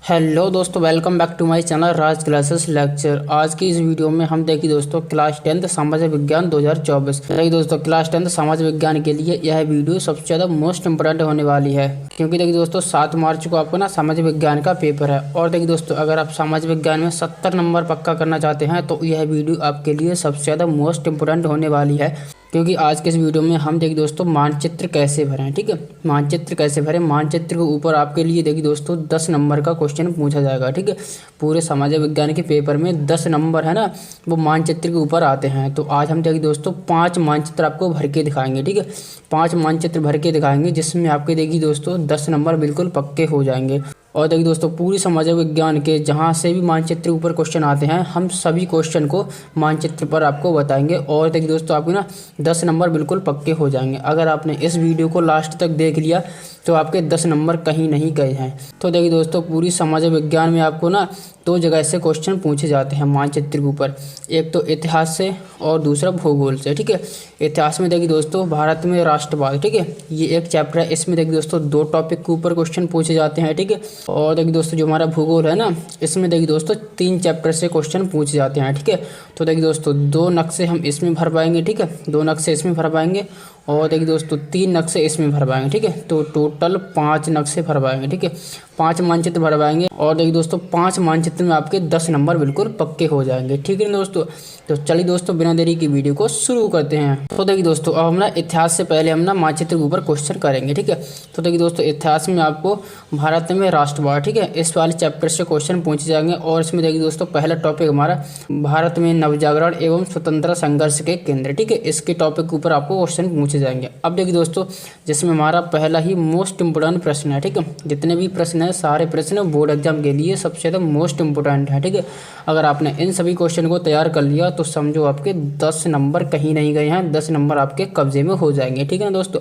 Hello दोस्तों, welcome back to my channel Raj classes lecture. आज की इस वीडियो में हम देखिए दोस्तों क्लास 10th सामाजिक विज्ञान 2024। देखिए दोस्तों क्लास 10th सामाजिक विज्ञान के लिए यह वीडियो सबसे ज़्यादा मोस्ट इंपोर्टेंट होने वाली है, क्योंकि देखिए दोस्तों 7 मार्च को आपको ना सामाजिक विज्ञान का पेपर है। और देखिए दोस्तों अगर आप सामाजिक विज्ञान में 70 नंबर पक्का करना चाहते हैं तो यह वीडियो आपके लिए सबसे ज़्यादा मोस्ट इंपोर्टेंट होने वाली है, क्योंकि आज के इस वीडियो में हम देखिए दोस्तों मानचित्र कैसे भरें। ठीक है, मानचित्र कैसे भरें, मानचित्र के ऊपर आपके लिए देखिए दोस्तों 10 नंबर का क्वेश्चन पूछा जाएगा। ठीक है, पूरे सामाजिक विज्ञान के पेपर में 10 नंबर है ना, वो मानचित्र के ऊपर आते हैं। तो आज हम देखिए दोस्तों 5 मानचित्र आपको भर के दिखाएंगे। ठीक है, 5 मानचित्र भर के दिखाएंगे जिसमें आपके देखिए दोस्तों 10 नंबर बिल्कुल पक्के हो जाएंगे। और देखिए दोस्तों पूरी सामाजिक विज्ञान के जहाँ से भी मानचित्र ऊपर क्वेश्चन आते हैं, हम सभी क्वेश्चन को मानचित्र पर आपको बताएंगे। और देखिए दोस्तों आपके ना 10 नंबर बिल्कुल पक्के हो जाएंगे। अगर आपने इस वीडियो को लास्ट तक देख लिया तो आपके 10 नंबर कहीं नहीं गए हैं। तो देखिए दोस्तों पूरी सामाजिक विज्ञान में आपको ना 2 जगह से क्वेश्चन पूछे जाते हैं मानचित्र के ऊपर, एक तो इतिहास से और दूसरा भूगोल से। ठीक है, इतिहास में देखिए दोस्तों भारत में राष्ट्रवाद, ठीक है, ये एक चैप्टर है। इसमें देखिए दोस्तों 2 टॉपिक के ऊपर क्वेश्चन पूछे जाते हैं। ठीक है, और देखिए दोस्तों जो हमारा भूगोल है ना, इसमें देखिए दोस्तों 3 चैप्टर से क्वेश्चन पूछे जाते हैं। ठीक है, तो देखिए दोस्तों 2 नक्शे हम इसमें भर पाएंगे। ठीक है, 2 नक्शे इसमें भर पाएंगे और देखिए दोस्तों 3 नक्शे इसमें भर पाएंगे। ठीक है, तो टोटल 5 नक्शे भर पाएंगे। ठीक है, 5 मानचित्र भर पाएंगे और देखिए दोस्तों 5 मानचित्र में आपके 10 नंबर बिल्कुल पक्के हो जाएंगे। ठीक है दोस्तों, तो चलिए दोस्तों बिना देरी की वीडियो को शुरू करते हैं। तो देखिए दोस्तों अब हम ना इतिहास से पहले हम ना मानचित्र के ऊपर क्वेश्चन करेंगे। ठीक है, तो देखिए दोस्तों इतिहास में आपको भारत में राष्ट्रवाद, ठीक है, इस वाले चैप्टर से क्वेश्चन पूछे जाएंगे। और इसमें देखिए दोस्तों पहला टॉपिक हमारा भारत में नवजागरण एवं स्वतंत्रता संघर्ष के केंद्र। ठीक है, इसके टॉपिक के ऊपर आपको क्वेश्चन पूछे जाएंगे। अब देखिए दोस्तों जिसमें हमारा पहला ही मोस्ट इंपोर्टेंट प्रश्न है। ठीक है, जितने भी प्रश्न है सारे प्रश्न बोर्ड एग्जाम के लिए सबसे ज़्यादा मोस्ट इंपोर्टेंट है। ठीक है, अगर आपने इन सभी क्वेश्चन को तैयार कर लिया तो समझो आपके 10 नंबर कहीं नहीं गए हैं, 10 नंबर आपके कब्जे में हो जाएंगे। ठीक है ना दोस्तों,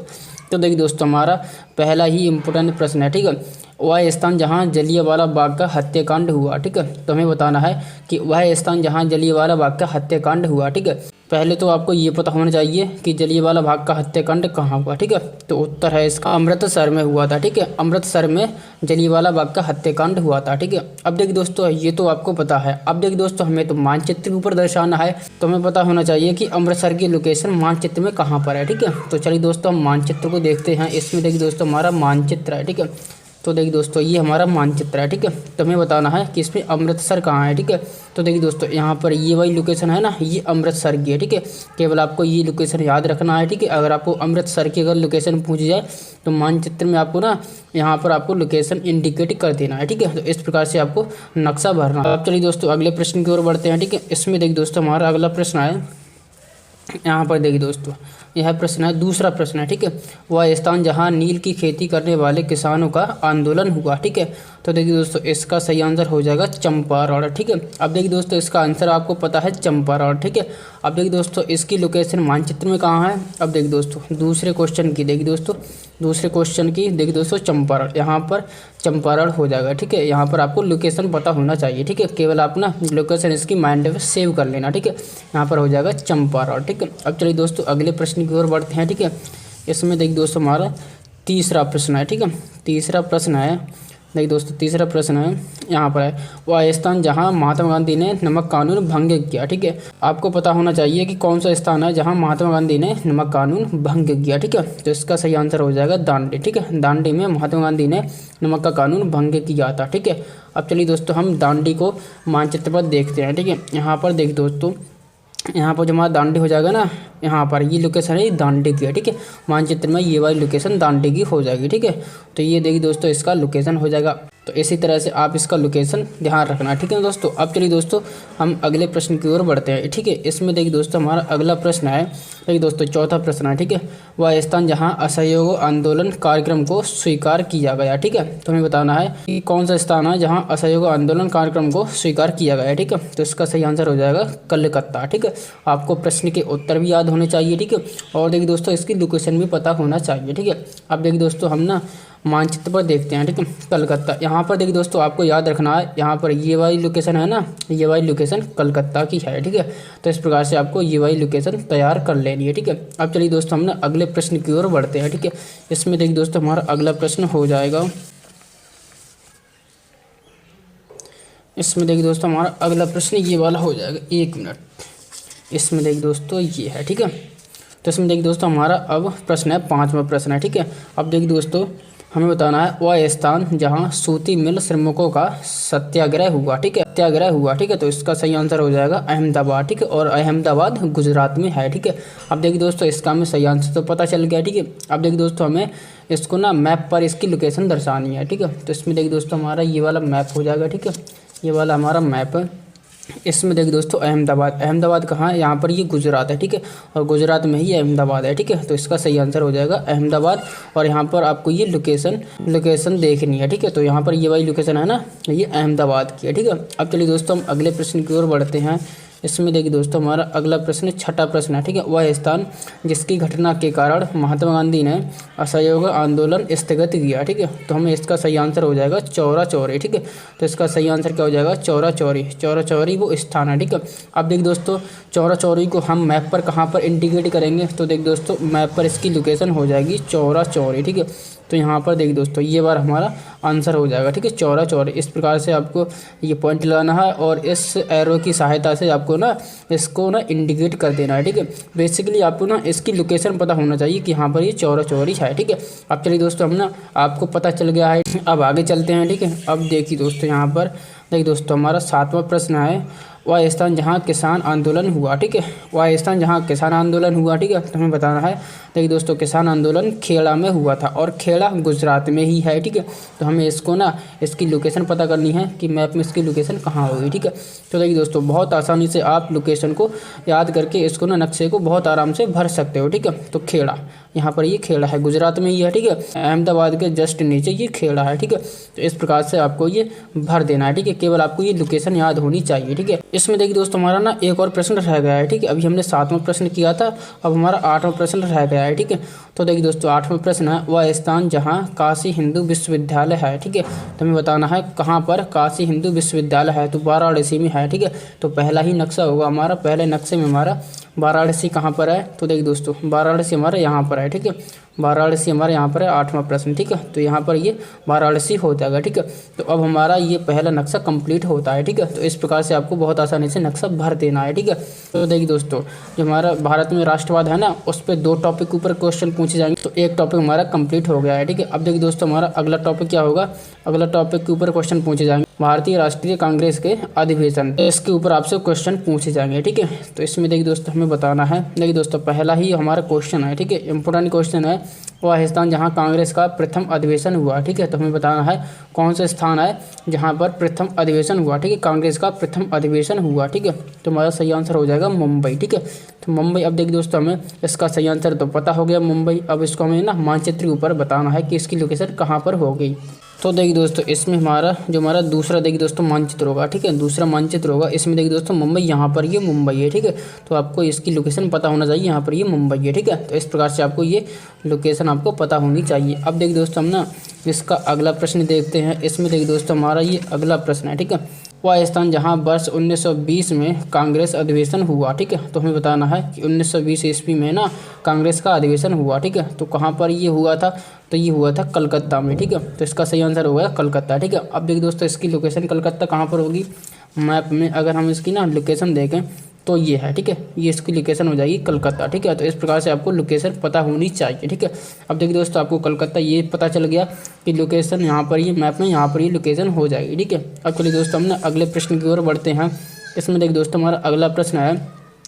तो देखिए दोस्तों हमारा पहला ही इंपोर्टेंट प्रश्न है। ठीक है, वह स्थान जहां जलियांवाला बाग का हत्याकांड हुआ। ठीक है, तो हमें बताना है कि वह स्थान जहां जलियांवाला बाग का हत्याकांड हुआ। ठीक है, पहले तो आपको ये पता होना चाहिए कि जलियांवाला बाग का हत्याकांड कहाँ हुआ। ठीक है, तो उत्तर है इसका अमृतसर में हुआ था। ठीक है, अमृतसर में जलियांवाला बाग का हत्याकांड हुआ था। ठीक है, अब देखिए दोस्तों ये तो आपको पता है। अब देखिए दोस्तों हमें तो मानचित्र के ऊपर दर्शाना है, तो हमें पता होना चाहिए कि अमृतसर की लोकेशन मानचित्र में कहाँ पर है। ठीक है, तो चलिए दोस्तों हम मानचित्र को देखते हैं। इसमें देखिए दोस्तों हमारा मानचित्र है। ठीक है, तो देखिए दोस्तों ये हमारा मानचित्र है। ठीक है, तो हमें बताना है कि इसमें अमृतसर कहाँ है। ठीक है, तो देखिए दोस्तों यहाँ पर ये वाली लोकेशन है ना, ये अमृतसर की है। ठीक है, केवल आपको ये लोकेशन याद रखना है। ठीक है, अगर आपको अमृतसर की अगर लोकेशन पूछी जाए तो मानचित्र में आपको ना यहाँ पर आपको लोकेशन इंडिकेट कर देना है। ठीक है, तो इस प्रकार से आपको नक्शा भरना है। अब चलिए दोस्तों अगले प्रश्न की ओर बढ़ते हैं। ठीक है, इसमें देखिए दोस्तों हमारा अगला प्रश्न है, यहाँ पर देखिए दोस्तों यह प्रश्न है, दूसरा प्रश्न है। ठीक है, वह स्थान जहाँ नील की खेती करने वाले किसानों का आंदोलन हुआ। ठीक है, तो देखिए दोस्तों इसका सही आंसर हो जाएगा चंपारण। ठीक है, अब देखिए दोस्तों इसका आंसर आपको पता है चंपारण। ठीक है, अब देखिए दोस्तों इसकी लोकेशन मानचित्र में कहाँ है। अब देखिए दोस्तों दूसरे क्वेश्चन की देखिए दोस्तों चंपारण, यहाँ पर चंपारण हो जाएगा। ठीक है, यहाँ पर आपको लोकेशन पता होना चाहिए। ठीक है, केवल आप ना लोकेशन इसकी माइंड में सेव कर लेना। ठीक है, यहाँ पर हो जाएगा चंपारण। ठीक है, अब चलिए दोस्तों अगले प्रश्न की ओर बढ़ते हैं। ठीक है, इसमें देखिए दोस्तों हमारा तीसरा प्रश्न है। ठीक है, तीसरा प्रश्न है, देखिए दोस्तों तीसरा प्रश्न है, यहाँ पर है, वह स्थान जहाँ महात्मा गांधी ने नमक कानून भंग किया। ठीक है, आपको पता होना चाहिए कि कौन सा स्थान है जहाँ महात्मा गांधी ने नमक कानून भंग किया। ठीक है, तो इसका सही आंसर हो जाएगा दांडी। ठीक है, दांडी में महात्मा गांधी ने नमक का कानून भंग किया था। ठीक है, अब चलिए दोस्तों हम दांडी को मानचित्र पर देखते हैं। ठीक है, यहाँ पर देखिए दोस्तों यहाँ पर जो हमारा दांडी हो जाएगा ना, यहाँ पर ये लोकेशन है दांडी की है। ठीक है, मानचित्र में ये वाली लोकेशन दांडी की हो जाएगी। ठीक है, तो ये देखिए दोस्तों इसका लोकेशन हो जाएगा। तो इसी तरह से आप इसका लोकेशन ध्यान रखना। ठीक है दोस्तों, अब चलिए दोस्तों हम अगले प्रश्न की ओर बढ़ते हैं। ठीक है, इसमें देखिए दोस्तों हमारा अगला प्रश्न है, देखिए दोस्तों चौथा प्रश्न है। ठीक है, वह स्थान जहाँ असहयोग आंदोलन कार्यक्रम को स्वीकार किया गया। ठीक है, तो हमें बताना है कि कौन सा स्थान है जहाँ असहयोग आंदोलन कार्यक्रम को स्वीकार किया गया है। ठीक है, तो इसका सही आंसर हो जाएगा कलकत्ता। ठीक है, आपको प्रश्न के उत्तर भी याद होने चाहिए। ठीक है, और देखिए दोस्तों इसकी लोकेशन भी पता होना चाहिए। ठीक है, अब देखिए दोस्तों हम ना मानचित्र पर देखते हैं। ठीक है, कलकत्ता, यहाँ पर देखिए दोस्तों आपको याद रखना है, यहाँ पर ये वाली लोकेशन है ना, ये वाली लोकेशन कलकत्ता की है। ठीक है, तो इस प्रकार से आपको ये वाली लोकेशन तैयार कर लेनी है। ठीक है, अब चलिए दोस्तों हम ना अगले प्रश्न की ओर बढ़ते हैं। ठीक है, इसमें देखिए दोस्तों हमारा अगला प्रश्न हो जाएगा, इसमें देखिए दोस्तों हमारा अगला प्रश्न ये वाला हो जाएगा, 1 मिनट। इसमें देखिए दोस्तों ये है, ठीक है। तो इसमें देखिए दोस्तों हमारा अब प्रश्न है, 5वां प्रश्न है, ठीक है। अब देखिए दोस्तों हमें बताना है वह स्थान जहां सूती मिल श्रमिकों का सत्याग्रह हुआ, ठीक है, सत्याग्रह हुआ, ठीक है। तो इसका सही आंसर हो जाएगा अहमदाबाद, ठीक है। और अहमदाबाद गुजरात में है, ठीक है। अब देखिए दोस्तों इसका हमें सही आंसर तो पता चल गया, ठीक है। अब देखिए दोस्तों हमें इसको ना मैप पर इसकी लोकेशन दर्शानी है, ठीक है। तो इसमें देखिए दोस्तों हमारा ये वाला मैप हो जाएगा, ठीक है। ये वाला हमारा मैप है। इसमें देखिए दोस्तों अहमदाबाद कहाँ है, यहाँ पर ये गुजरात है, ठीक है। और गुजरात में ही अहमदाबाद है, ठीक है। तो इसका सही आंसर हो जाएगा अहमदाबाद। और यहाँ पर आपको ये लोकेशन देखनी है, ठीक है। तो यहाँ पर ये वाली लोकेशन है ना, ये अहमदाबाद की है, ठीक है। अब चलिए दोस्तों हम अगले प्रश्न की ओर बढ़ते हैं। इसमें देखिए दोस्तों हमारा अगला प्रश्न 6ठा प्रश्न है, ठीक है। वह स्थान जिसकी घटना के कारण महात्मा गांधी ने असहयोग आंदोलन स्थगित किया, ठीक है। तो हमें इसका सही आंसर हो जाएगा चौरा चौरी, ठीक है। तो इसका सही आंसर क्या हो जाएगा, चौरा चौरी वो स्थान है, ठीक है। अब देखिए दोस्तों चौरा चौरी को हम मैप पर कहाँ पर इंडिकेट करेंगे, तो देखिए दोस्तों मैप पर इसकी लोकेशन हो जाएगी चौरा चौरी, ठीक है। तो यहाँ पर देखिए दोस्तों ये बार हमारा आंसर हो जाएगा, ठीक है, चौरा चौरी। इस प्रकार से आपको ये पॉइंट लगाना है और इस एरो की सहायता से आपको ना इसको ना इंडिकेट कर देना है, ठीक है। बेसिकली आपको ना इसकी लोकेशन पता होना चाहिए कि यहाँ पर ये चौरा चौरी है, ठीक है। अब चलिए दोस्तों हम ना आपको पता चल गया है, अब आगे चलते हैं, ठीक है। अब देखिए दोस्तों यहाँ पर देखिए दोस्तों हमारा 7वां प्रश्न है, वह स्थान जहाँ किसान आंदोलन हुआ, ठीक है। वह स्थान जहाँ किसान आंदोलन हुआ, ठीक है। तो हमें बताना है, देखिए दोस्तों किसान आंदोलन खेड़ा में हुआ था और खेड़ा गुजरात में ही है, ठीक है। तो हमें इसको ना इसकी लोकेशन पता करनी है कि मैप में इसकी लोकेशन कहाँ होगी, ठीक है। तो देखिए दोस्तों बहुत आसानी से आप लोकेशन को याद करके इसको ना नक्शे को बहुत आराम से भर सकते हो, ठीक है। तो खेड़ा, यहाँ पर ये खेड़ा है, गुजरात में ही है, ठीक है। अहमदाबाद के जस्ट नीचे ये खेड़ा है, ठीक है। तो इस प्रकार से आपको ये भर देना है, ठीक है। केवल आपको ये लोकेशन याद होनी चाहिए, ठीक है। इसमें देखिए दोस्तों हमारा ना एक और प्रश्न रह गया है, ठीक है। अभी हमने 7वां प्रश्न किया था, अब हमारा 8वां प्रश्न रह गया है, ठीक है। तो देखिए दोस्तों 8वां प्रश्न है, वह स्थान जहाँ काशी हिंदू विश्वविद्यालय है, ठीक है। तो हमें बताना है कहाँ पर काशी हिंदू विश्वविद्यालय है, तो वाराणसी में है, ठीक है। तो पहला ही नक्शा होगा हमारा, पहले नक्शे में हमारा वाराणसी कहाँ पर है, तो देखिए दोस्तों वाराणसी हमारा यहाँ पर है, ठीक है। वाराणसी हमारे यहाँ पर है 8वां प्रश्न, ठीक है। तो यहाँ पर ये वाराणसी हो जाएगा, ठीक है। तो अब हमारा ये पहला नक्शा कंप्लीट होता है, ठीक है। तो इस प्रकार से आपको बहुत आसानी से नक्शा भर देना है, ठीक है। तो देखिए दोस्तों जो हमारा भारत में राष्ट्रवाद है ना, उस पर 2 टॉपिक के ऊपर क्वेश्चन पूछे जाएंगे, तो एक टॉपिक हमारा कंप्लीट हो गया है, ठीक है। अब देखिए दोस्तों हमारा अगला टॉपिक क्या होगा, अगला टॉपिक के ऊपर क्वेश्चन पूछे जाएंगे भारतीय राष्ट्रीय कांग्रेस के अधिवेशन, इसके ऊपर आपसे क्वेश्चन पूछे जाएंगे, ठीक है। तो इसमें देखिए दोस्तों हमें बताना है, देखिए दोस्तों पहला ही हमारा क्वेश्चन है, ठीक है, इंपॉर्टेंट क्वेश्चन है, वह स्थान जहां कांग्रेस का प्रथम अधिवेशन हुआ, ठीक है। तो हमें बताना है कौन सा स्थान है जहां पर प्रथम अधिवेशन हुआ, ठीक है, कांग्रेस का प्रथम अधिवेशन हुआ, ठीक है। तो हमारा सही आंसर हो जाएगा मुंबई, ठीक है। तो मुंबई, अब देखिए दोस्तों हमें इसका सही आंसर तो पता हो गया मुंबई, अब इसको हमें ना मानचित्र के ऊपर बताना है कि इसकी लोकेशन कहाँ पर हो गई। तो देखिए दोस्तों इसमें हमारा दूसरा देखिए दोस्तों मानचित्र होगा, ठीक है, दूसरा मानचित्र होगा। इसमें देखिए दोस्तों मुंबई, यहाँ पर ये मुंबई है, ठीक है। तो आपको इसकी लोकेशन पता होना चाहिए, यहाँ पर ये मुंबई है, ठीक है। तो इस प्रकार से आपको ये लोकेशन आपको पता होनी चाहिए। अब देखिए दोस्तों हम ना इसका अगला प्रश्न देखते हैं। इसमें देखिए दोस्तों हमारा ये अगला प्रश्न है, ठीक है, वह स्थान जहां वर्ष 1920 में कांग्रेस अधिवेशन हुआ, ठीक है। तो हमें बताना है कि 1920 ईस्वी में ना कांग्रेस का अधिवेशन हुआ, ठीक है। तो कहाँ पर ये हुआ था, तो ये हुआ था कलकत्ता में, ठीक है। तो इसका सही आंसर होगा कलकत्ता, ठीक है। अब देखिए दोस्तों इसकी लोकेशन कलकत्ता कहाँ पर होगी, मैप में अगर हम इसकी ना लोकेशन देखें तो ये है, ठीक है, ये इसकी लोकेशन हो जाएगी कलकत्ता, ठीक है। तो इस प्रकार से आपको लोकेशन पता होनी चाहिए, ठीक है। अब देखिए दोस्तों आपको कलकत्ता ये पता चल गया कि लोकेशन यहाँ पर ये मैप में यहाँ पर ये लोकेशन हो जाएगी, ठीक है। अब चलिए दोस्तों हम ना अगले प्रश्न की ओर बढ़ते हैं। इसमें देखिए दोस्तों हमारा अगला प्रश्न है,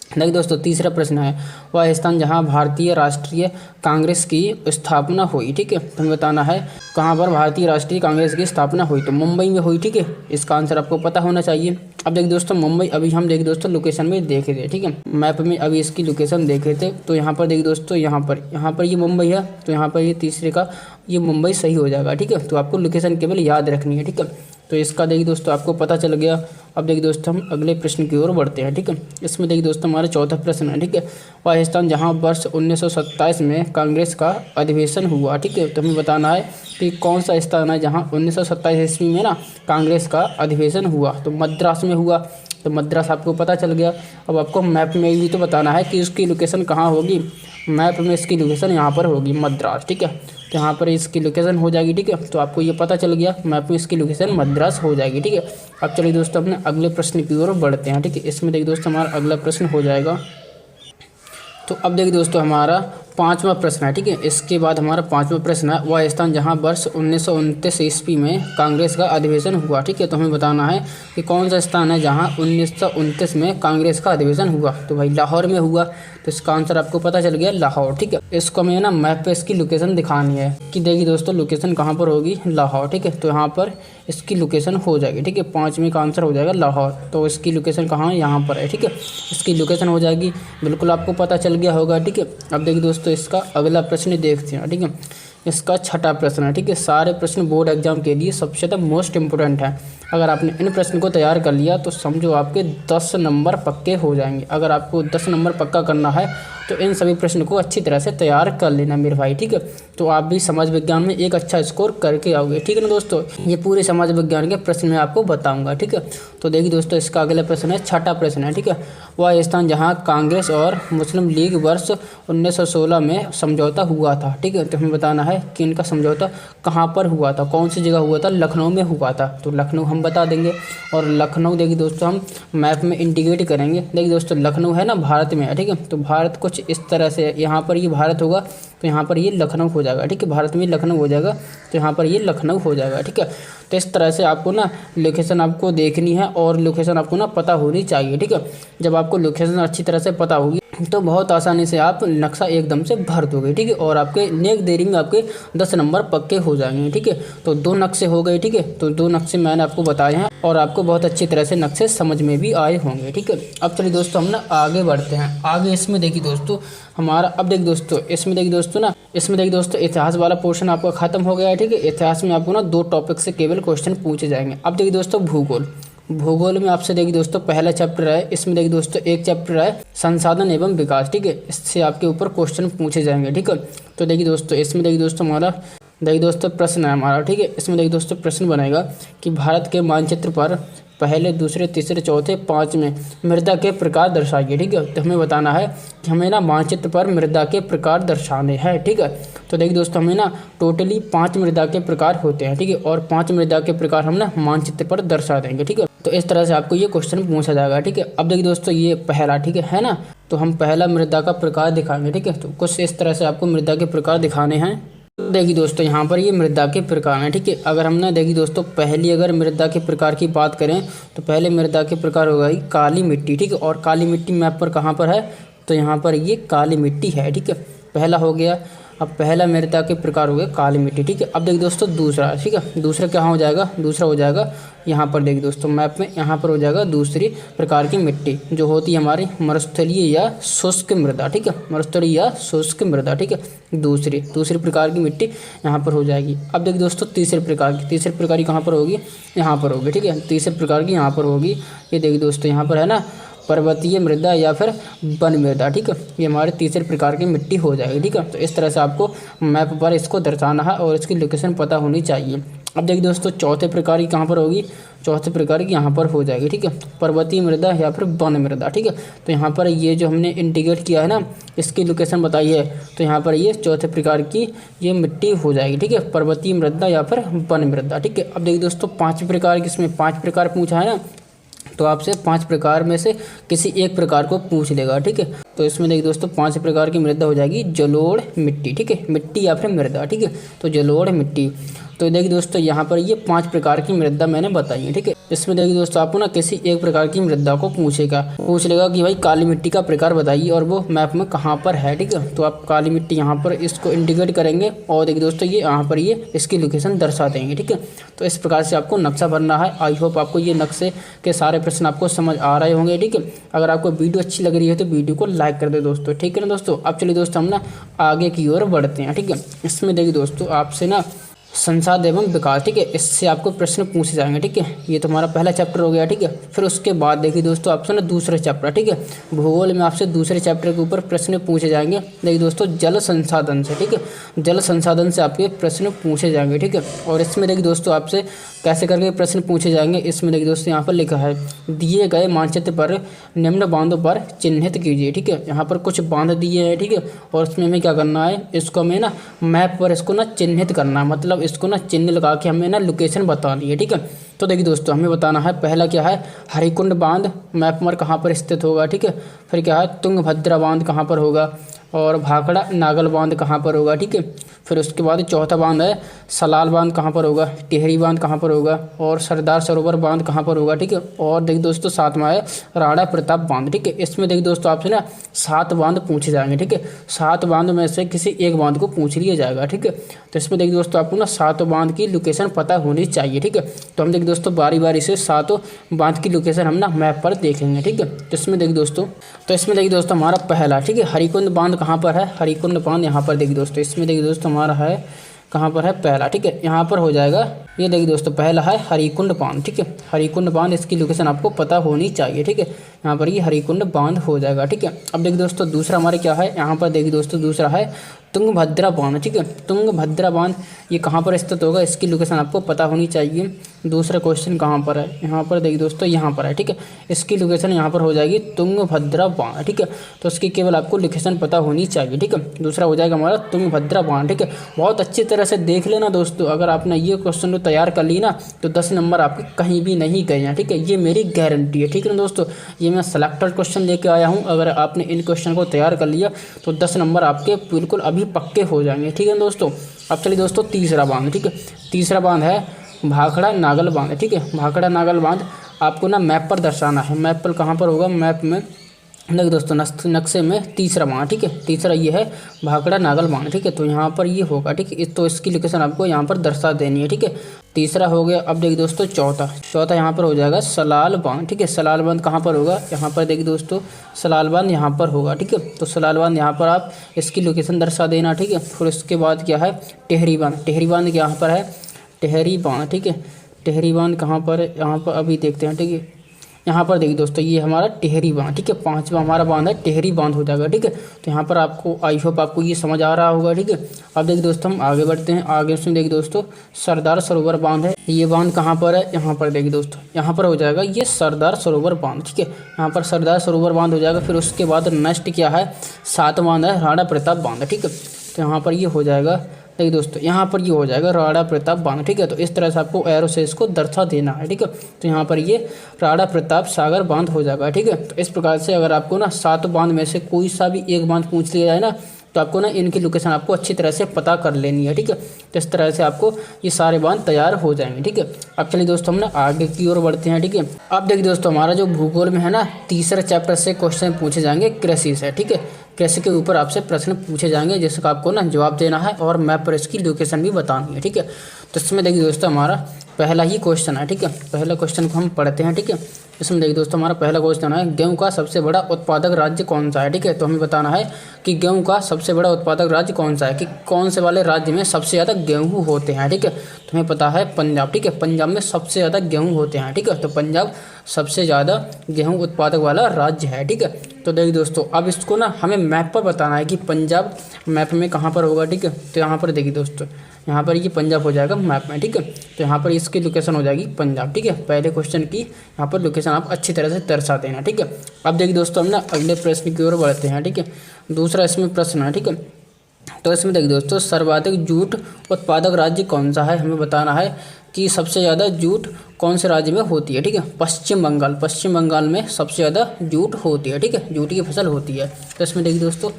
देखिए दोस्तों तीसरा प्रश्न है, वह स्थान जहां भारतीय राष्ट्रीय कांग्रेस की स्थापना हुई, ठीक है। तो हमें बताना है कहां पर भारतीय राष्ट्रीय कांग्रेस की स्थापना हुई, तो मुंबई में हुई, ठीक है। इसका आंसर आपको पता होना चाहिए। अब देखिए दोस्तों मुंबई, अभी हम देखिए दोस्तों लोकेशन में देखे थे, ठीक है, मैप में अभी इसकी लोकेशन देखे थे। तो यहाँ पर देखिए दोस्तों यहाँ पर ये मुंबई है, तो यहाँ पर ये तीसरे का ये मुंबई सही हो जाएगा, ठीक है। तो आपको लोकेशन केवल याद रखनी है, ठीक है। तो इसका देखिए दोस्तों आपको पता चल गया। अब देखिए दोस्तों हम अगले प्रश्न की ओर बढ़ते हैं, ठीक है। इसमें देखिए दोस्तों हमारा चौथा प्रश्न है, ठीक है, वह स्थान जहां वर्ष 1927 में कांग्रेस का अधिवेशन हुआ, ठीक है। तो हमें बताना है कि कौन सा स्थान है जहां 1927 ईस्वी में ना कांग्रेस का अधिवेशन हुआ, तो मद्रास में हुआ। तो मद्रास आपको पता चल गया। अब आपको मैप में भी तो बताना है कि उसकी लोकेशन कहाँ होगी, मैप में इसकी लोकेशन यहाँ पर होगी मद्रास, ठीक है। तो यहाँ पर इसकी लोकेशन हो जाएगी। ठीक है, तो आपको ये पता चल गया मैप में इसकी लोकेशन मद्रास हो जाएगी। ठीक है, अब चलिए दोस्तों अपने अगले प्रश्न की ओर बढ़ते हैं। ठीक है, इसमें देखिए दोस्तों हमारा अगला प्रश्न हो जाएगा। तो अब देखिए दोस्तों हमारा 5वां प्रश्न है। ठीक है, इसके बाद हमारा 5वां प्रश्न है, वह स्थान जहां वर्ष 1929 ईस्वी में कांग्रेस का अधिवेशन हुआ। ठीक है, तो हमें बताना है कि कौन सा स्थान है जहां 1929 में कांग्रेस का अधिवेशन हुआ। तो भाई लाहौर में हुआ, तो इसका आंसर आपको पता चल गया लाहौर। ठीक है, इसको हमें ना मैप पे इसकी लोकेशन दिखानी है कि देखिए दोस्तों लोकेशन कहाँ पर होगी, लाहौर। ठीक है, तो यहाँ पर इसकी लोकेशन हो जाएगी। ठीक है, 5वें का आंसर हो जाएगा लाहौर। तो इसकी लोकेशन कहाँ, यहाँ पर है। ठीक है, इसकी लोकेशन हो जाएगी, बिल्कुल आपको पता चल गया होगा। ठीक है, अब देखिए दोस्तों इसका अगला प्रश्न देखते हैं। ठीक है, इसका 6ठा प्रश्न है। ठीक है, सारे प्रश्न बोर्ड एग्जाम के लिए सबसे ज़्यादा मोस्ट इंपोर्टेंट है। अगर आपने इन प्रश्न को तैयार कर लिया तो समझो आपके 10 नंबर पक्के हो जाएंगे। अगर आपको 10 नंबर पक्का करना है तो इन सभी प्रश्न को अच्छी तरह से तैयार कर लेना मेरे भाई। ठीक है, तो आप भी समाज विज्ञान में एक अच्छा स्कोर करके आओगे। ठीक है ना दोस्तों, ये पूरे समाज विज्ञान के प्रश्न मैं आपको बताऊंगा। ठीक है, तो देखिए दोस्तों इसका अगला प्रश्न है, 6ठा प्रश्न है। ठीक है, वह स्थान जहाँ कांग्रेस और मुस्लिम लीग वर्ष 1916 में समझौता हुआ था। ठीक है, तो हमें बताना है कि इनका समझौता कहाँ पर हुआ था, कौन सी जगह हुआ था। लखनऊ में हुआ था, तो लखनऊ हम बता देंगे। और लखनऊ देखिए दोस्तों हम मैप में इंडिकेट करेंगे। देखिए दोस्तों लखनऊ है ना भारत में है। ठीक है, तो भारत कुछ इस तरह से, यहाँ पर ये भारत होगा तो यहाँ पर ये लखनऊ हो जाएगा। ठीक है, भारत में लखनऊ हो जाएगा तो यहाँ पर ये लखनऊ हो जाएगा। ठीक है, तो इस तरह से आपको ना लोकेशन आपको देखनी है और लोकेशन आपको ना पता होनी चाहिए। ठीक है, जब आपको लोकेशन अच्छी तरह से पता होगी तो बहुत आसानी से आप नक्शा एकदम से भर दोगे। ठीक है, और आपके नेक देरी में आपके 10 नंबर पक्के हो जाएंगे। ठीक है, तो 2 नक्शे हो गए। ठीक है, तो 2 नक्शे मैंने आपको बताए हैं और आपको बहुत अच्छी तरह से नक्शे समझ में भी आए होंगे। ठीक है, अब चलिए दोस्तों हम ना आगे बढ़ते हैं। आगे इसमें देखिए दोस्तों हमारा, अब देखिए दोस्तों इसमें देखिए दोस्तों इतिहास वाला पोर्शन आपका खत्म हो गया है। ठीक है, इतिहास में आपको ना 2 टॉपिक से केवल क्वेश्चन पूछे जाएंगे। अब देखिए दोस्तों भूगोल में आपसे देखिए दोस्तों पहला चैप्टर है, इसमें देखिए दोस्तों एक चैप्टर है संसाधन एवं विकास। ठीक है, इससे आपके ऊपर क्वेश्चन पूछे जाएंगे। ठीक है, तो देखिए दोस्तों इसमें देखिए दोस्तों हमारा देखिए दोस्तों प्रश्न है हमारा। ठीक है, इसमें देखिए दोस्तों प्रश्न बनेगा कि भारत के मानचित्र पर पहले, दूसरे, तीसरे, चौथे, 5वें मृदा के प्रकार दर्शाइए। ठीक है, तो हमें बताना है कि हमें ना मानचित्र पर मृदा के प्रकार दर्शाने हैं। ठीक है, तो देखिए दोस्तों हमें ना टोटली 5 मृदा के प्रकार होते हैं। ठीक है, और 5 मृदा के प्रकार हम ना मानचित्र पर दर्शा देंगे। ठीक है, तो इस तरह से आपको ये क्वेश्चन पूछा जाएगा। ठीक है, अब देखिए दोस्तों ये पहला, ठीक है ना, तो हम पहला मृदा का प्रकार दिखाएंगे। ठीक है, तो कुछ इस तरह से आपको मृदा के प्रकार दिखाने हैं। देखिए दोस्तों यहाँ पर ये मृदा के प्रकार हैं। ठीक है, अगर हम ना देखिए दोस्तों पहली अगर मृदा के प्रकार की बात करें तो पहले मृदा के प्रकार होगा काली मिट्टी। ठीक है, और काली मिट्टी मैप पर कहाँ पर है, तो यहाँ पर ये काली मिट्टी है। ठीक है, पहला हो गया। अब पहला मृदा के प्रकार हो गया काली मिट्टी। ठीक है, अब देखिए दोस्तों दूसरा, ठीक है, दूसरा क्या हो जाएगा, दूसरा हो जाएगा यहाँ पर देखिए दोस्तों मैप में यहाँ पर हो जाएगा दूसरी प्रकार की मिट्टी जो होती है हमारी मरुस्थलीय या शुष्क मृदा। ठीक है, मरुस्थलीय या शुष्क मृदा। ठीक है, दूसरी प्रकार की मिट्टी यहाँ पर हो जाएगी। अब देखिए दोस्तों तीसरे प्रकार की कहाँ पर होगी, यहाँ पर होगी। ठीक है, तीसरे प्रकार की यहाँ पर होगी। ये देखिए दोस्तों यहाँ पर है ना पर्वतीय मृदा या फिर वन मृदा। ठीक है, ये हमारे तीसरे प्रकार की मिट्टी हो जाएगी। ठीक है, तो इस तरह से आपको मैप पर इसको दर्शाना है और इसकी लोकेशन पता होनी चाहिए। अब देखिए दोस्तों चौथे प्रकार की कहाँ पर होगी, चौथे प्रकार की यहाँ पर हो जाएगी। ठीक है, पर्वतीय मृदा या फिर वन मृदा। ठीक है, तो यहाँ पर ये जो हमने इंडिकेट किया है ना इसकी लोकेशन बताई है, तो यहाँ पर ये चौथे प्रकार की ये मिट्टी हो जाएगी। ठीक है, पर्वतीय मृदा या फिर वन मृदा। ठीक है, अब देखिए दोस्तों 5 प्रकार की, इसमें 5 प्रकार पूछा है ना, तो आपसे 5 प्रकार में से किसी एक प्रकार को पूछ लेगा। ठीक है, तो इसमें देखिए दोस्तों 5 प्रकार की मृदा हो जाएगी जलोढ़ मिट्टी। ठीक है, मिट्टी या फिर मृदा। ठीक है, तो जलोढ़ मिट्टी। तो देखिए दोस्तों यहाँ पर ये 5 प्रकार की मृदा मैंने बताई है। ठीक है, इसमें देखिए दोस्तों आपको ना किसी एक प्रकार की मृदा को पूछ लेगा कि भाई काली मिट्टी का प्रकार बताइए और वो मैप में कहाँ पर है। ठीक है, तो आप काली मिट्टी यहाँ पर इसको इंडिकेट करेंगे और देखिए दोस्तों ये यहाँ पर ये इसकी लोकेशन दर्शा देंगे। ठीक है, तो इस प्रकार से आपको नक्शा भरना है। आई होप आपको ये नक्शे के सारे प्रश्न आपको समझ आ रहे होंगे। ठीक है, अगर आपको वीडियो अच्छी लग रही है तो वीडियो को लाइक कर दे दोस्तों। ठीक है ना दोस्तों, अब चलिए दोस्तों हम ना आगे की ओर बढ़ते हैं। ठीक है, इसमें देखिए दोस्तों आपसे ना संसाध एवं विकास, ठीक है, इससे आपको प्रश्न पूछे जाएंगे। ठीक है, ये तो हमारा पहला चैप्टर हो गया। ठीक है, फिर उसके बाद देखिए दोस्तों आपसे ना दूसरा चैप्टर, ठीक है, भूगोल में आपसे दूसरे चैप्टर के ऊपर प्रश्न पूछे जाएंगे। देखिए दोस्तों जल संसाधन से, ठीक है, जल संसाधन से आपके प्रश्न पूछे जाएंगे। ठीक है, और इसमें देखिए दोस्तों आपसे कैसे करके प्रश्न पूछे जाएंगे, इसमें देखिए दोस्तों यहाँ पर लिखा है, दिए गए मानचित्र पर निम्न बांधों पर चिन्हित कीजिए। ठीक है, यहाँ पर कुछ बांध दिए हैं। ठीक है, और उसमें हमें क्या करना है, इसको हमें ना मैप पर इसको ना चिन्हित करना है, मतलब इसको ना चिन्ह लगा के हमें ना लोकेशन बतानी है। ठीक है, तो देखिए दोस्तों हमें बताना है, पहला क्या है, हरिकुंड बांध मैप पर कहाँ पर स्थित होगा। ठीक है, फिर क्या है, तुंगभद्रा बांध कहाँ पर होगा, और भाखड़ा नागल बांध कहाँ पर होगा। ठीक है, फिर उसके बाद चौथा बांध है सलाल बांध कहाँ पर होगा, टिहरी बांध कहाँ पर होगा, और सरदार सरोवर बांध कहाँ पर होगा। ठीक है, और देखिए दोस्तों सातवां है राणा प्रताप बांध। ठीक है, इसमें देखिए दोस्तों आपसे ना 7 बांध पूछे जाएंगे। ठीक है, 7 बांध में से किसी एक बांध को पूछ लिया जाएगा। ठीक है, तो इसमें देखिए दोस्तों आपको ना 7 बांध की लोकेशन पता होनी चाहिए। ठीक है, तो हम देखिए दोस्तों बारी बारी से 7 बांध की लोकेशन हम ना मैप पर देखेंगे। ठीक है, तो इसमें देखिए दोस्तों हमारा पहला, ठीक है, हरिकुंड बांध कहाँ पर है, हरिकुंड बांध यहाँ पर देखिए दोस्तों, इसमें देखिए दोस्तों हमारा है कहाँ पर है, पहला। ठीक है, यहाँ पर हो जाएगा, ये देखिए दोस्तों पहला है हरिकुंड बांध। ठीक है, हरिकुंड बांध इसकी लोकेशन आपको पता होनी चाहिए। ठीक है, यहाँ पर ये हरिकुंड बांध हो जाएगा। ठीक है, अब देखिए दोस्तों दूसरा हमारे क्या है, यहाँ पर देखिए दोस्तों दूसरा है तुंगभद्रा बांध। ठीक है, तुंगभद्रा बांध ये कहाँ पर स्थित होगा, इसकी लोकेशन आपको पता होनी चाहिए। दूसरा क्वेश्चन कहाँ पर है, यहाँ पर देखिए दोस्तों यहाँ पर है। ठीक है, इसकी लोकेशन यहाँ पर हो जाएगी तुंगभद्रा बांध। ठीक है, तो इसकी केवल आपको लोकेशन पता होनी चाहिए। ठीक है, दूसरा हो जाएगा हमारा तुंगभद्रा बांध। ठीक है, बहुत अच्छी तरह से देख लेना दोस्तों, अगर आपने ये क्वेश्चन को तैयार कर ली ना तो 10 नंबर आपके कहीं भी नहीं गए हैं। ठीक है, ये मेरी गारंटी है। ठीक है ना दोस्तों, ये मैं सेलेक्टेड क्वेश्चन लेके आया हूँ, अगर आपने इन क्वेश्चन को तैयार कर लिया तो 10 नंबर आपके बिल्कुल अभी पक्के हो जाएंगे। ठीक है दोस्तों, अब चलिए दोस्तों तीसरा बांध। ठीक है, तीसरा बांध है भाखड़ा नागल बांध। ठीक है, भाखड़ा नागल बांध आपको ना मैप पर दर्शाना है। मैप पर कहाँ पर होगा, मैप में देखिए दोस्तों नक्शे में तीसरा बांध। ठीक है, तीसरा ये है भाखड़ा नागल बांध। ठीक है, तो यहाँ पर ये होगा। ठीक है, तो इसकी लोकेशन आपको यहाँ पर दर्शा देनी है। ठीक है, तीसरा हो गया। अब देखिए दोस्तों चौथा यहाँ पर हो जाएगा सलाल बांध। ठीक है, सलाल बांध कहाँ पर होगा, यहाँ पर देखिए दोस्तों सलाल बांध यहाँ पर होगा। ठीक है, तो सलाल बांध यहाँ पर आप इसकी लोकेशन दर्शा देना। ठीक है, फिर उसके बाद क्या है टिहरी बांध। टिहरी बांध यहाँ पर है टिहरी बांध। ठीक है, टिहरी बांध कहाँ पर है, यहाँ पर अभी देखते हैं। ठीक है, यहाँ पर देखिए दोस्तों ये हमारा टिहरी बांध। ठीक है, 5वां हमारा बांध है टिहरी बांध हो जाएगा। ठीक है, तो यहाँ पर आपको आई होप आपको ये समझ आ रहा होगा। ठीक है, अब देखिए दोस्तों हम आगे बढ़ते हैं। आगे से देखिए दोस्तों सरदार सरोवर बांध है, ये बांध कहाँ पर है, यहाँ पर देखिए दोस्तों यहाँ पर हो जाएगा ये सरदार सरोवर बांध। ठीक है, यहाँ पर सरदार सरोवर बांध हो जाएगा। फिर उसके बाद नेक्स्ट क्या है 7वां बांध है राणा प्रताप बांध। ठीक है, तो यहाँ पर ये हो जाएगा देखिए दोस्तों यहाँ पर ये हो जाएगा राणा प्रताप बांध। ठीक है, तो इस तरह से आपको एरो से इसको दर्शा देना है। ठीक है, तो यहाँ पर ये राणा प्रताप सागर बांध हो जाएगा। ठीक है, तो इस प्रकार से अगर आपको ना 7 बांध में से कोई सा भी एक बांध पूछ लिया जाए ना तो आपको ना इनकी लोकेशन आपको अच्छी तरह से पता कर लेनी है। ठीक है, तो इस तरह से आपको ये सारे बांध तैयार हो जाएंगे। ठीक है, अब चलिए दोस्तों हम ना आगे की ओर बढ़ते हैं। ठीक है, अब देखिए दोस्तों हमारा जो भूगोल में है ना तीसरा चैप्टर से क्वेश्चन पूछे जाएंगे कृषि से। ठीक है, कृषि के ऊपर आपसे प्रश्न पूछे जाएंगे जिसका आपको ना जवाब देना है और मैप पर इसकी लोकेशन भी बतानी है। ठीक है, तो इसमें देखिए दोस्तों हमारा पहला ही क्वेश्चन है। ठीक है, पहला क्वेश्चन को हम पढ़ते हैं। ठीक है, इसमें देखिए दोस्तों हमारा पहला क्वेश्चन है गेहूं का सबसे बड़ा उत्पादक राज्य कौन सा है। ठीक है, तो हमें बताना है कि गेहूं का सबसे बड़ा उत्पादक राज्य कौन सा है, कि कौन से वाले राज्य में सबसे ज़्यादा गेहूं होते हैं। ठीक है, तो हमें पता है पंजाब। ठीक है, पंजाब में सबसे ज़्यादा गेहूं होते हैं। ठीक है, तो पंजाब सबसे ज़्यादा गेहूं उत्पादक वाला राज्य है। ठीक है, तो देखिए दोस्तों अब इसको ना हमें मैप पर बताना है कि पंजाब मैप में कहाँ पर होगा। ठीक है, तो यहाँ पर देखिए दोस्तों यहाँ पर ये पंजाब हो जाएगा मैप में। ठीक है, तो यहाँ पर इसकी लोकेशन हो जाएगी पंजाब। ठीक है, पहले क्वेश्चन की यहाँ पर लोकेशन आप अच्छी तरह से दर्शा देना। ठीक है, अब देखिए दोस्तों हम ना अगले प्रश्न की ओर बढ़ते हैं। ठीक है, दूसरा इसमें प्रश्न है। ठीक है, तो इसमें देखिए दोस्तों सर्वाधिक जूट उत्पादक राज्य कौन सा है, हमें बताना है कि सबसे ज़्यादा जूट कौन से राज्य में होती है। ठीक है, पश्चिम बंगाल में सबसे ज़्यादा जूट होती है। ठीक है, जूट की फसल होती है। तो इसमें देखिए दोस्तों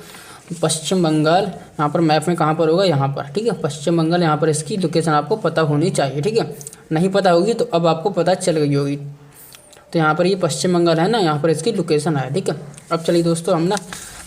पश्चिम बंगाल यहाँ पर मैप में कहाँ पर होगा, यहाँ पर। ठीक है, पश्चिम बंगाल यहाँ पर इसकी लोकेशन आपको पता होनी चाहिए। ठीक है, नहीं पता होगी तो अब आपको पता चल गई होगी। तो यहाँ पर ये पश्चिम बंगाल है ना, यहाँ पर इसकी लोकेशन है। ठीक है, अब चलिए दोस्तों हम ना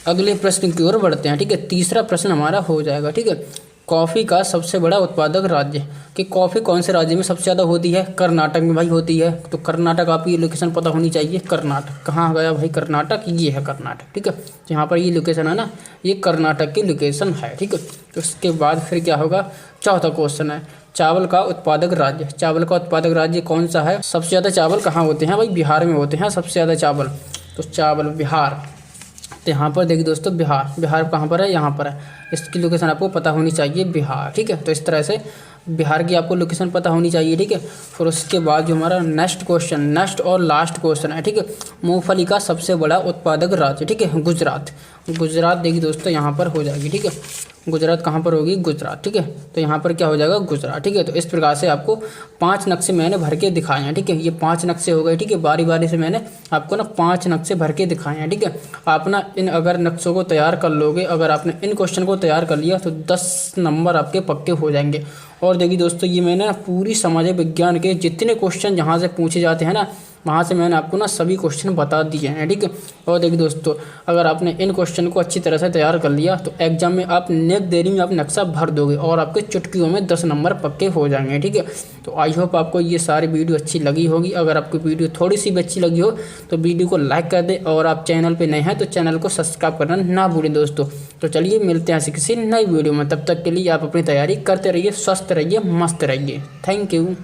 अगले प्रश्न की ओर बढ़ते हैं। ठीक है, तीसरा प्रश्न हमारा हो जाएगा। ठीक है, कॉफ़ी का सबसे बड़ा उत्पादक राज्य, कि कॉफ़ी कौन से राज्य में सबसे ज़्यादा होती है, कर्नाटक में भाई होती है। तो कर्नाटक आपकी ये लोकेशन पता होनी चाहिए। कर्नाटक कहाँ गया भाई, कर्नाटक ये है कर्नाटक। ठीक है, तो यहाँ पर ये लोकेशन है ना, ये कर्नाटक की लोकेशन है। ठीक है, तो उसके बाद फिर क्या होगा, चौथा क्वेश्चन है चावल का उत्पादक राज्य, चावल का उत्पादक राज्य कौन सा है? सबसे ज़्यादा चावल कहाँ होते हैं भाई? बिहार में होते हैं सबसे ज़्यादा चावल। तो चावल बिहार, तो यहाँ पर देखिए दोस्तों बिहार, बिहार कहाँ पर है? यहाँ पर है। इसकी लोकेशन आपको पता होनी चाहिए बिहार, ठीक है। तो इस तरह से बिहार की आपको लोकेशन पता होनी चाहिए, ठीक है। फिर उसके बाद जो हमारा नेक्स्ट क्वेश्चन, नेक्स्ट और लास्ट क्वेश्चन है, ठीक है। मूंगफली का सबसे बड़ा उत्पादक राज्य, ठीक है, गुजरात। गुजरात देखिए दोस्तों यहाँ पर हो जाएगी, ठीक है। गुजरात कहाँ पर होगी? गुजरात, ठीक है। तो यहाँ पर क्या हो जाएगा? गुजरात, ठीक है। तो इस प्रकार से आपको 5 नक्शे मैंने भर के दिखाए हैं, ठीक है। ये 5 नक्शे हो गए, ठीक है। बारी बारी से मैंने आपको ना 5 नक्शे भर के दिखाए हैं, ठीक है। आप ना इन अगर नक्शों को तैयार कर लोगे, अगर आपने इन क्वेश्चन को तैयार कर लिया तो 10 नंबर आपके पक्के हो जाएंगे। और देखिए दोस्तों ये मैंने ना पूरी समाज विज्ञान के जितने क्वेश्चन जहाँ से पूछे जाते हैं ना, वहाँ से मैंने आपको ना सभी क्वेश्चन बता दिए हैं, ठीक है। और देखिए दोस्तों अगर आपने इन क्वेश्चन को अच्छी तरह से तैयार कर लिया तो एग्जाम में आप नेक देरी में आप नक्शा भर दोगे और आपके चुटकियों में 10 नंबर पक्के हो जाएंगे, ठीक है। तो आई होप आपको ये सारी वीडियो अच्छी लगी होगी। अगर आपको वीडियो थोड़ी सी भी अच्छी लगी हो तो वीडियो को लाइक कर दे, और आप चैनल पर नए हैं तो चैनल को सब्सक्राइब करना ना भूलें दोस्तों। तो चलिए मिलते हैं ऐसी किसी नई वीडियो में, तब तक के लिए आप अपनी तैयारी करते रहिए, स्वस्थ रहिए, मस्त रहिए। Thank you.